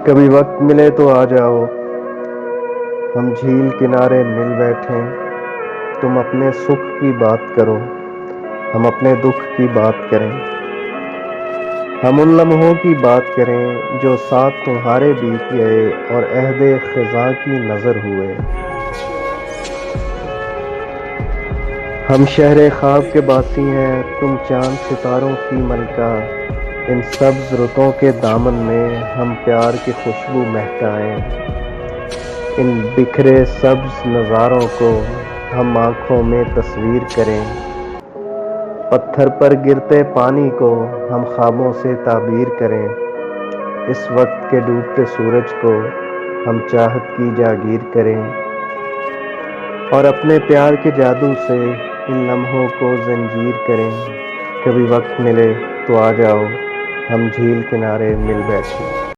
کبھی وقت ملے تو آ جاؤ، ہم جھیل کنارے مل بیٹھیں۔ تم اپنے سکھ کی بات کرو، ہم اپنے دکھ کی بات کریں۔ ہم ان لمحوں کی بات کریں جو ساتھ تمہارے بیت گئے اور عہد خزاں کی نظر ہوئے۔ ہم شہر خواب کے باسی ہیں، تم چاند ستاروں کی ملکہ۔ ان سبز رتوں کے دامن میں ہم پیار کی خوشبو مہکائیں۔ ان بکھرے سبز نظاروں کو ہم آنکھوں میں تصویر کریں۔ پتھر پر گرتے پانی کو ہم خوابوں سے تعبیر کریں۔ اس وقت کے ڈوبتے سورج کو ہم چاہت کی جاگیر کریں، اور اپنے پیار کے جادو سے ان لمحوں کو زنجیر کریں۔ کبھی وقت ملے تو آ جاؤ، ہم جھیل کنارے مل بیٹھیں۔